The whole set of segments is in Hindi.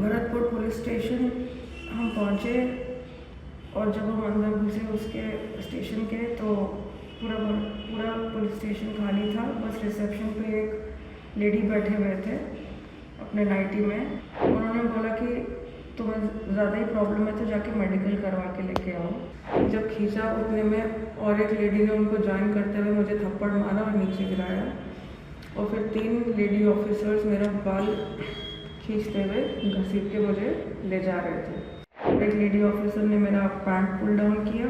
भरतपुर पुलिस स्टेशन हम पहुँचे और जब हम अंदर घुसे उसके स्टेशन के तो पूरा पुलिस स्टेशन खाली था। बस रिसेप्शन पे एक लेडी बैठे हुए थे अपने नाइटी में। उन्होंने बोला कि तुम्हें ज़्यादा ही प्रॉब्लम है तो जाके मेडिकल करवा के लेके आओ। जब खींचा उतने में और एक लेडी ने उनको ज्वाइन करते हुए मुझे थप्पड़ मारा और नीचे गिराया और फिर 3 लेडी ऑफिसर्स मेरा बाल खींचते हुए घसीट के मुझे ले जा रहे थे। एक लेडी ऑफिसर ने मेरा पैंट पुल डाउन किया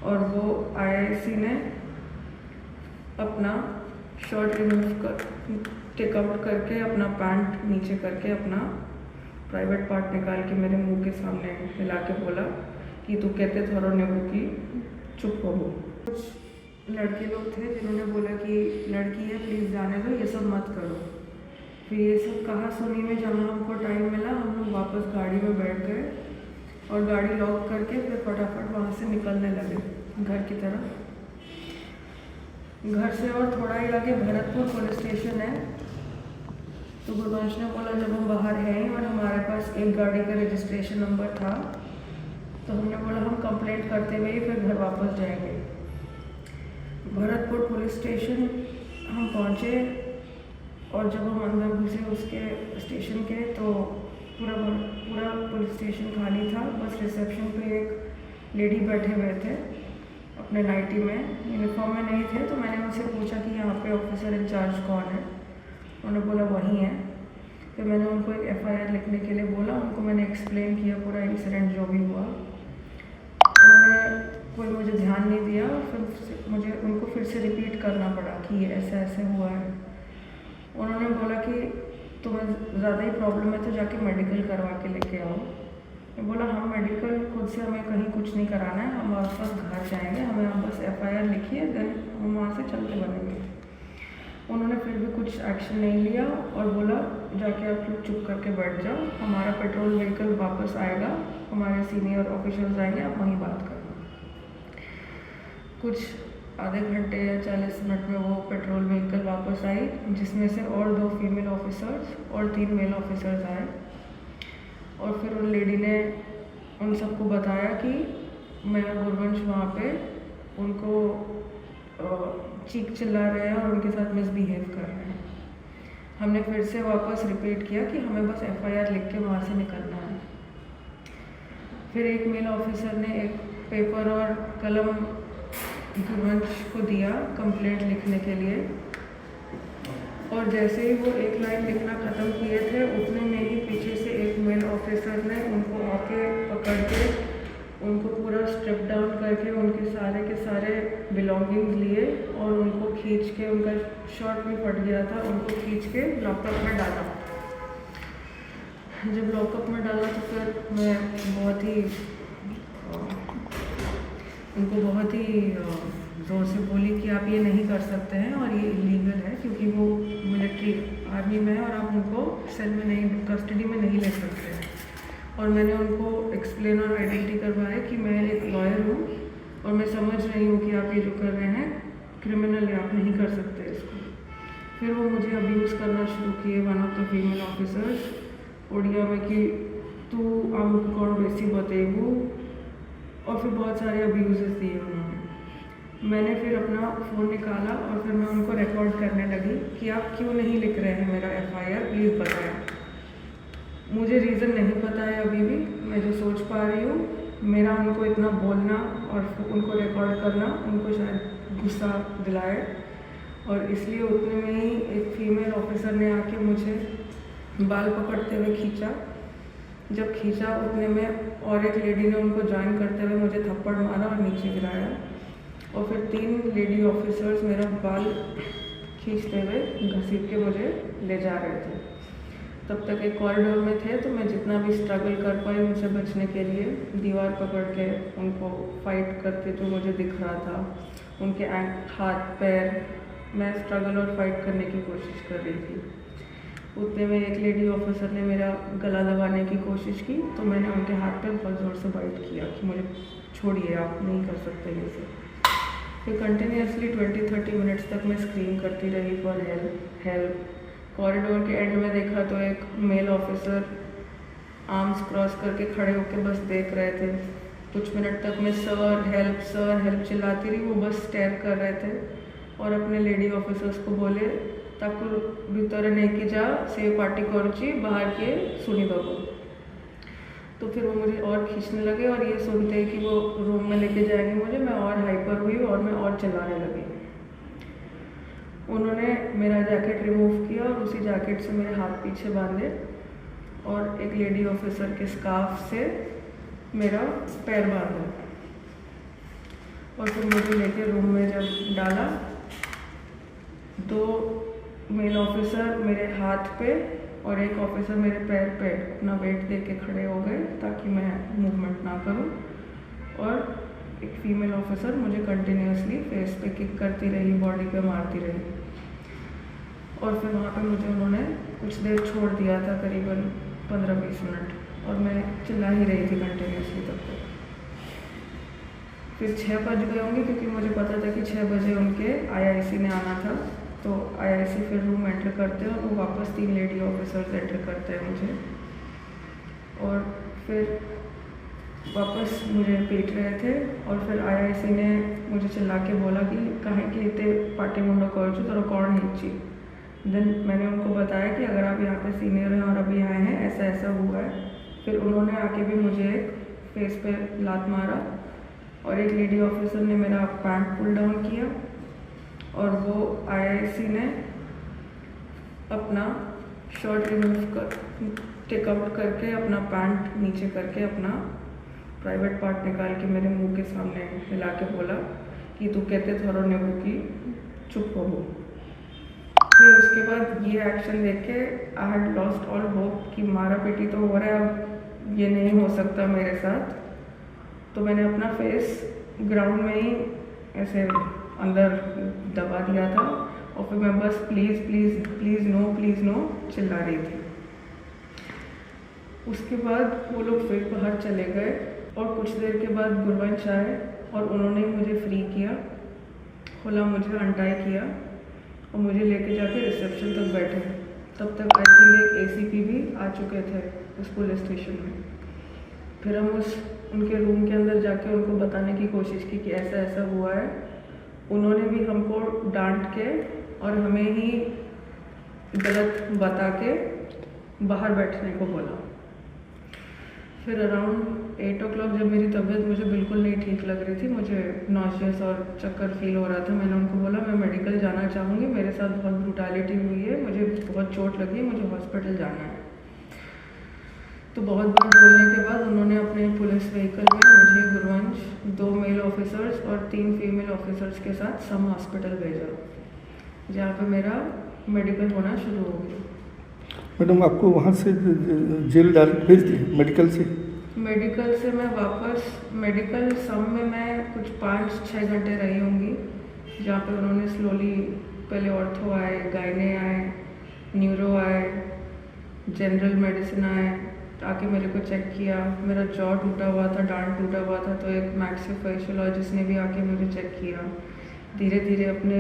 और वो आईआईसी ने अपना शर्ट रिमूव कर टेक आउट करके अपना पैंट नीचे करके अपना प्राइवेट पार्ट निकाल के मेरे मुंह के सामने हिला के बोला कि तू कहते थोड़ा नेबू की चुप हो। कुछ लड़के लोग थे जिन्होंने बोला कि लड़की है प्लीज़ जाने दो, ये सब मत करो। फिर ये सब कहा सुनी में जहाँ हमको टाइम मिला हम लोग वापस गाड़ी में बैठ गए और गाड़ी लॉक करके फिर फटाफट वहाँ से निकलने लगे घर की तरफ। घर से और थोड़ा ही आगे भरतपुर पुलिस स्टेशन है। तो गुरवंश ने बोला जब हम बाहर हैं और हमारे पास एक गाड़ी का रजिस्ट्रेशन नंबर था तो हमने बोला हम कंप्लेंट करते हुए ही फिर घर वापस जाएंगे। भरतपुर पुलिस स्टेशन हम पहुँचे और जब हम अंदर घुसे उसके स्टेशन के तो पूरा पुलिस स्टेशन खाली था। बस रिसेप्शन पे एक लेडी बैठे हुए थे अपने नाइटी में, यूनिफॉर्म में नहीं थे। तो मैंने उनसे पूछा कि यहाँ पे ऑफिसर इंचार्ज कौन है। उन्होंने बोला वही है। फिर मैंने उनको एक एफआईआर लिखने के लिए बोला। उनको मैंने एक्सप्लेन किया पूरा इंसिडेंट जो भी हुआ। उन्होंने कोई मुझे ध्यान नहीं दिया। फिर मुझे उनको फिर से रिपीट करना पड़ा कि ये ऐसे ऐसे हुआ है। उन्होंने बोला कि तुम्हें ज़्यादा ही प्रॉब्लम है तो जाके मेडिकल करवा के लेके आओ। मैं बोला हम मेडिकल खुद से हमें कहीं कुछ नहीं कराना है, हम वापस घर जाएंगे, हमें आप बस एफआईआर लिखिए देन हम वहाँ से चलते बनेंगे। उन्होंने फिर भी कुछ एक्शन नहीं लिया और बोला जाके आप लोग चुप करके बैठ जाओ, हमारा पेट्रोल व्हीकल वापस आएगा, हमारे सीनियर ऑफिसर्स आएंगे, आप वहीं बात करना। कुछ आधे घंटे या 40 मिनट में वो पेट्रोल व्हीकल वापस आई जिसमें से और 2 फीमेल ऑफिसर्स और 3 मेल ऑफिसर्स आए। और फिर उन लेडी ने उन सबको बताया कि मैं गुरवंश वहाँ पे उनको चीख चिल्ला रहे हैं और उनके साथ मिसबिहेव कर रहे हैं। हमने फिर से वापस रिपीट किया कि हमें बस एफआईआर लिख के वहाँ से निकलना है। फिर एक मेल ऑफिसर ने एक पेपर और कलम गुरवंश को दिया कंप्लेंट लिखने के लिए और जैसे ही वो एक लाइन लिखना ख़त्म किए थे उतने में ही पीछे से एक मेल ऑफिसर ने उनको आके पकड़ के उनको पूरा स्ट्रिप डाउन करके उनके सारे के सारे बिलोंगिंग्स लिए और उनको खींच के, उनका शर्ट भी फट गया था, उनको खींच के लॉकअप में डाला। जब लॉकअप में डाला तो फिर मैं उनको बहुत ही ज़ोर से बोली कि आप ये नहीं कर सकते हैं और ये इलीगल है क्योंकि वो मिलिट्री आर्मी में है और आप उनको सेल में नहीं, कस्टडी में नहीं ले सकते हैं। और मैंने उनको एक्सप्लेन और आइडेंटिटी करवाया कि मैं एक लॉयर हूँ और मैं समझ रही हूँ कि आप ये जो कर रहे हैं क्रिमिनल है, आप नहीं कर सकते इसको। फिर वो मुझे अब्यूज़ करना शुरू किए, one of the female officers Oriya में कि तू आमुक कौन बेसी बतेबू, और फिर बहुत सारे अब्यूज़ेस दिए उन्होंने। मैंने फिर अपना फ़ोन निकाला और फिर मैं उनको रिकॉर्ड करने लगी कि आप क्यों नहीं लिख रहे हैं मेरा एफआईआर, प्लीज़ बताएं। मुझे रीज़न नहीं पता है अभी भी, मैं जो सोच पा रही हूँ मेरा उनको इतना बोलना और उनको रिकॉर्ड करना उनको शायद गुस्सा दिलाए और इसलिए उतने में ही एक फीमेल ऑफिसर ने आके मुझे बाल पकड़ते हुए खींचा। जब खींचा उतने में और एक लेडी ने उनको ज्वाइन करते हुए मुझे थप्पड़ मारा और नीचे गिराया और फिर 3 लेडी ऑफिसर्स मेरा बाल खींचते हुए घसीट के मुझे ले जा रहे थे। तब तक एक कॉरिडोर में थे तो मैं जितना भी स्ट्रगल कर पाई उनसे बचने के लिए दीवार पकड़ के उनको फाइट करते जो मुझे दिख रहा था, उनके हाथ पैर, मैं स्ट्रगल और फाइट करने की कोशिश कर रही थी। उतने में एक लेडी ऑफिसर ने मेरा गला दबाने की कोशिश की तो मैंने उनके हाथ पे बहुत ज़ोर से बाइट किया कि मुझे छोड़िए, आप नहीं कर सकते ये सब। फिर कंटिन्यूसली 20-30 मिनट्स तक मैं स्क्रीम करती रही फॉर हेल्प। कॉरिडोर के एंड में देखा तो एक मेल ऑफिसर आर्म्स क्रॉस करके खड़े होकर बस देख रहे थे। कुछ मिनट तक मैं सर हेल्प चिल्लाती रही, वो बस स्टेयर कर रहे थे और अपने लेडी ऑफिसर्स को बोले ताकि भीतर नहीं कि जा से पार्टी करुच्ची बाहर के सुनी बाबू। तो फिर वो मुझे और खींचने लगे और ये सुनते ही कि वो रूम में लेके जाएंगे मुझे, मैं और हाइपर हुई और मैं और चिल्लाने लगी। उन्होंने मेरा जैकेट रिमूव किया और उसी जैकेट से मेरे हाथ पीछे बांधे और एक लेडी ऑफिसर के स्कार्फ से मेरा पैर बांधा और फिर मुझे लेके रूम में जब डाला, 2 मेल ऑफिसर मेरे हाथ पे और एक ऑफिसर मेरे पैर पे अपना वेट दे के खड़े हो गए ताकि मैं मूवमेंट ना करूं, और एक फीमेल ऑफिसर मुझे कंटिन्यूसली फेस पे किक करती रही, बॉडी पे मारती रही। और फिर वहाँ पे मुझे उन्होंने कुछ देर छोड़ दिया था, करीबन 15-20 मिनट, और मैं चिल्ला ही रही थी कंटिन्यूसली तब तक। फिर 6 बज गए होंगे क्योंकि मुझे पता था कि 6 बजे उनके आईआईसी ने आना था। तो आईआईसी फिर रूम एंटर करते हैं और वो वापस 3 लेडी ऑफिसर्स एंटर करते हैं मुझे, और फिर वापस मुझे पीट रहे थे। और फिर आईआईसी ने मुझे चिल्ला के बोला कि कहीं कि इतने पार्टी मुंडा करो तो कौन हिंची। देन मैंने उनको बताया कि अगर आप यहाँ पे सीनियर हैं और अभी आए हैं, ऐसा ऐसा हुआ है। फिर उन्होंने आके भी मुझे एक फेस पे लात मारा और एक लेडी ऑफिसर ने मेरा पैंट पुल डाउन किया और वो आईआईसी ने अपना शर्ट रिमूव कर टेक आउट करके अपना पैंट नीचे करके अपना प्राइवेट पार्ट निकाल के मेरे मुंह के सामने हिला के बोला कि तू कहते थोड़ा नेबू की चुप हो। फिर उसके बाद ये एक्शन देख के I had lost all hope कि मारा पीटी तो हो रहा है, अब ये नहीं हो सकता मेरे साथ। तो मैंने अपना फेस ग्राउंड में ही ऐसे अंदर दबा दिया था और फिर मैं बस प्लीज़ नो चिल्ला रही थी। उसके बाद वो लोग फिर बाहर चले गए और कुछ देर के बाद गुरवंश आए और उन्होंने मुझे फ्री किया, खोला, मुझे अनटाई किया और मुझे लेके जाके रिसेप्शन तक बैठे। तब तक आई थिंक एक एसीपी भी आ चुके थे उस पुलिस स्टेशन में। फिर हम उनके रूम के अंदर जाके उनको बताने की कोशिश की कि ऐसा ऐसा हुआ है। उन्होंने भी हमको डांट के और हमें ही गलत बता के बाहर बैठने को बोला। फिर अराउंड 8 o'clock जब मेरी तबीयत मुझे बिल्कुल नहीं ठीक लग रही थी, मुझे नॉसियस और चक्कर फील हो रहा था, मैंने उनको बोला मैं मेडिकल जाना चाहूँगी, मेरे साथ बहुत ब्रूटैलिटी हुई है, मुझे बहुत चोट लगी है, मुझे हॉस्पिटल जाना है। तो बहुत बार बोलने के बाद उन्होंने अपने पुलिस व्हीकल में मुझे, गुरवंश, 2 मेल ऑफिसर्स और 3 फीमेल ऑफिसर्स के साथ सम हॉस्पिटल भेजा, जहाँ पे मेरा मेडिकल होना शुरू हो गया। मैडम आपको वहाँ से जेल डायरेक्ट भेज दिए मेडिकल से मैं वापस मेडिकल सम में मैं कुछ 5-6 घंटे रही होंगी, जहाँ पे उन्होंने स्लोली पहले ऑर्थो आए, गायने आए, न्यूरो आए, जनरल मेडिसिन आए, आके मेरे को चेक किया। मेरा जॉ टूटा हुआ था, डांड टूटा हुआ था, तो एक मैक्सियोफेशियोलॉजिस्ट ने भी आके मुझे चेक किया। धीरे धीरे अपने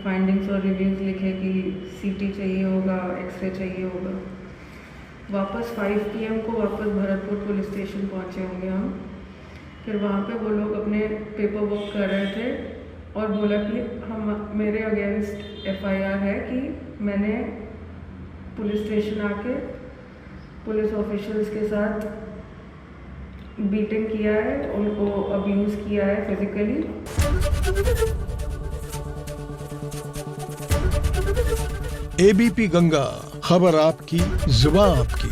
फाइंडिंग्स और रिव्यूज़ लिखे कि सीटी चाहिए होगा, एक्सरे चाहिए होगा। वापस 5 PM को वापस भरतपुर पुलिस स्टेशन पहुंचे होंगे हम। फिर वहाँ पे वो लोग अपने पेपर वर्क कर रहे थे और बोला कि हम मेरे अगेंस्ट FIR है कि मैंने पुलिस स्टेशन आके पुलिस ऑफिशियल्स के साथ बीटिंग किया है, उनको अब्यूज़ किया है फिजिकली। ABP गंगा, खबर आपकी, जुबान आपकी।